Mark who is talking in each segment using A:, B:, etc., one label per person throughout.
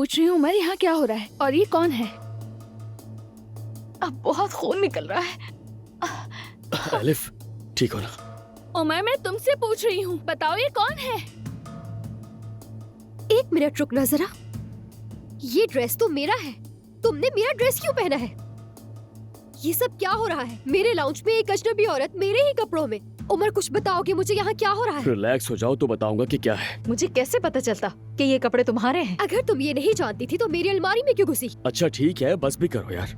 A: पूछ रही हूँ उमर, यहाँ क्या हो रहा है और ये कौन है? अब बहुत खून निकल रहा है।
B: एलिफ, ठीक हो ना?
A: उमर, मैं तुमसे पूछ रही हूँ, बताओ ये कौन है?
C: एक मिनट रुकना जरा। ये ड्रेस तो मेरा है। तुमने मेरा ड्रेस क्यों पहना है? ये सब क्या हो रहा है? मेरे लाउंज में एक अजनबी औरत मेरे ही कपड़ों में। उमर, कुछ बताओ कि मुझे यहाँ क्या हो रहा है?
B: रिलैक्स हो जाओ तो बताऊंगा कि क्या है।
D: मुझे कैसे पता चलता कि ये कपड़े तुम्हारे हैं?
C: अगर तुम ये नहीं जानती थी तो मेरी अलमारी में क्यों घुसी?
B: अच्छा ठीक है, बस भी करो यार।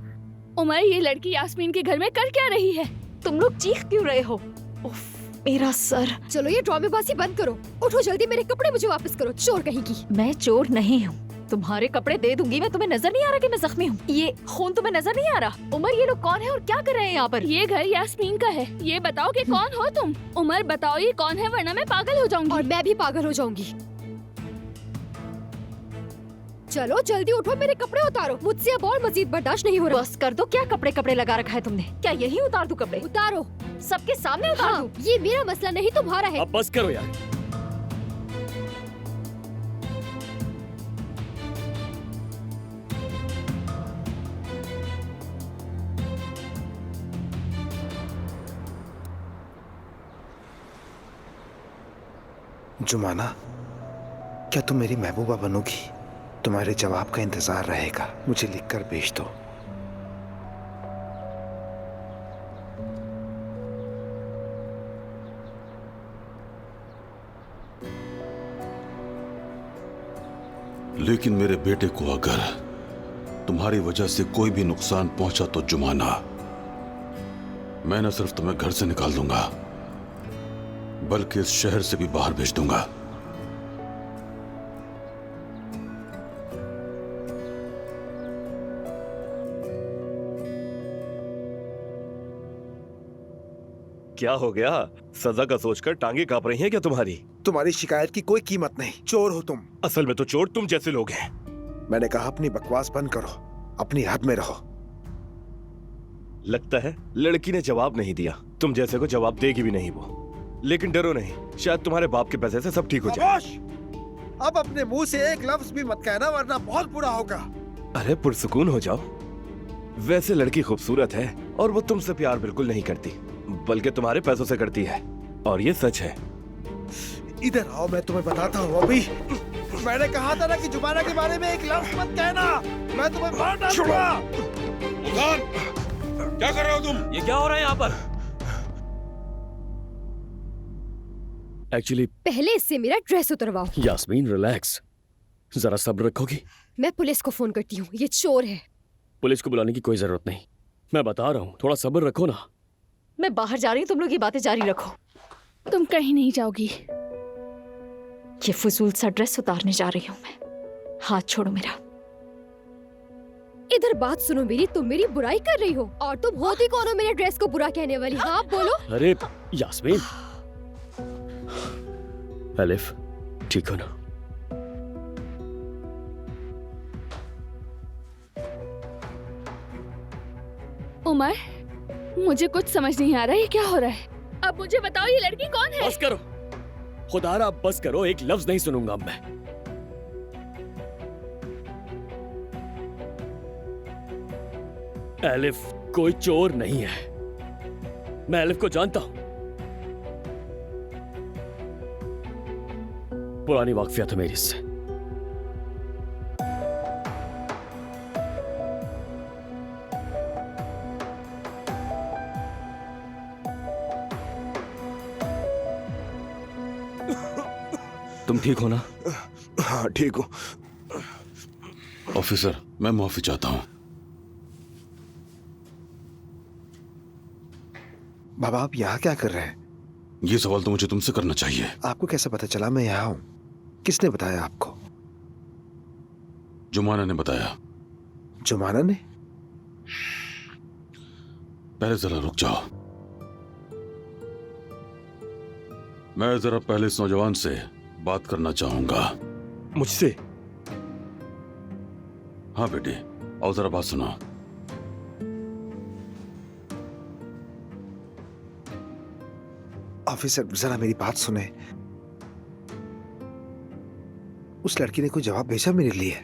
A: उमर, ये लड़की यास्मीन के घर में कर क्या रही है?
D: तुम लोग चीख क्यों रहे हो? उफ, मेरा सर।
C: चलो ये ड्रामेबाजी बंद करो। उठो जल्दी, मेरे कपड़े मुझे वापस करो, चोर कहीं की।
D: मैं चोर नहीं हूँ। तुम्हारे कपड़े दे दूंगी मैं। तुम्हें नजर नहीं आ रहा कि मैं जख्मी हूँ? ये खून तुम्हें नजर नहीं आ रहा? उमर, ये लोग कौन है और क्या कर रहे हैं यहाँ पर?
A: ये घर यास्मीन का है। ये बताओ कि कौन हो तुम? उमर, बताओ ये कौन है, वरना मैं पागल हो जाऊंगी।
C: और मैं भी पागल हो जाऊंगी। चलो जल्दी उठो, मेरे कपड़े उतारो। मुझसे अब और मजीद बर्दाश्त नहीं हो रहा।
D: बस कर दो। क्या कपड़े कपड़े लगा रखा है तुमने? क्या यही उतार दूं कपड़े?
C: उतारो।
D: सबके सामने उतार
C: हाँ,
D: दूं?
C: ये मेरा मसला नहीं तुम्हारा है।
B: अब बस करो यार।
E: जुमाना, क्या तुम मेरी महबूबा बनोगी? तुम्हारे जवाब का इंतजार रहेगा। मुझे लिखकर भेज दो।
F: लेकिन मेरे बेटे को अगर तुम्हारी वजह से कोई भी नुकसान पहुंचा तो जुमाना, मैं न सिर्फ तुम्हें घर से निकाल दूंगा बल्कि इस शहर से भी बाहर भेज दूंगा।
G: क्या हो गया? सजा का सोचकर टांगे कांप रही हैं क्या तुम्हारी?
E: तुम्हारी शिकायत की कोई कीमत नहीं। चोर हो तुम।
G: असल में तो चोर तुम जैसे लोग हैं।
E: मैंने कहा अपनी बकवास बंद करो, अपनी हद में रहो।
G: लगता है लड़की ने जवाब नहीं दिया। तुम जैसे को जवाब देगी भी नहीं वो। लेकिन डरो नहीं, शायद तुम्हारे बाप के पैसे से सब ठीक हो जाए।
E: खामोश! अब अपने मुंह से एक लफ्ज भी मत कहना वरना बहुत बुरा होगा।
G: अरे पुरसुकून हो जाओ। वैसे लड़की खूबसूरत है और वो तुमसे प्यार बिल्कुल नहीं करती, बल्कि तुम्हारे पैसों से करती है, और ये सच है।
E: इधर आओ, मैं तुम्हें बताता हूँ। अभी मैंने कहा था ना कि जुमाना के बारे में एक लफ्ज मत कहना। मैं तुम्हें मार डालूंगा।
H: क्या कर रहे हो तुम? ये क्या हो रहा है यहाँ पर?
B: एक्चुअली
C: पहले इससे मेरा ड्रेस उतरवाओ।
B: यास्मीन, रिलैक्स, जरा सब्र रखोगी?
C: मैं पुलिस को फोन करती हूँ। ये चोर है।
B: पुलिस को बुलाने की कोई जरूरत नहीं, मैं बता रहा हूँ, थोड़ा सब्र रखो ना।
D: मैं बाहर जा रही हूँ, तुम लोग ये बातें जारी रखो।
A: तुम कहीं नहीं जाओगी।
D: ये फजूल सा ड्रेस उतारने जा रही हूँ मैं। हाथ छोड़ो मेरा।
C: इधर बात सुनो मेरी। तुम मेरी बुराई कर रही हो और तुम होती कौन हो मेरे ड्रेस को बुरा कहने वाली? हाँ बोलो।
B: अरे यास्मीन, एलिफ, ठीक हो ना?
A: उमर, मुझे कुछ समझ नहीं आ रहा है, ये क्या हो रहा है? अब मुझे बताओ ये लड़की कौन है?
B: बस करो खुदारा, बस करो। एक लफ्ज नहीं सुनूंगा अब मैं। एलिफ कोई चोर नहीं है। मैं एलिफ को जानता हूं। पुरानी वाकफियत है मेरी इससे। तुम ठीक हो ना?
E: हाँ ठीक हूँ।
F: ऑफिसर, मैं माफी चाहता हूँ।
E: बाबा, आप यहाँ क्या कर रहे हैं?
F: ये सवाल तो मुझे तुमसे करना चाहिए।
E: आपको कैसे पता चला मैं यहाँ हूँ? किसने बताया आपको?
F: जुमाना ने बताया।
E: जुमाना ने?
F: पहले जरा रुक जाओ। मैं जरा पहले इस नौजवान से बात करना चाहूंगा।
G: मुझसे?
F: हाँ बेटी, और जरा बात सुनो।
E: ऑफिसर, जरा मेरी बात सुने। उस लड़की ने कोई जवाब भेजा मेरे लिए?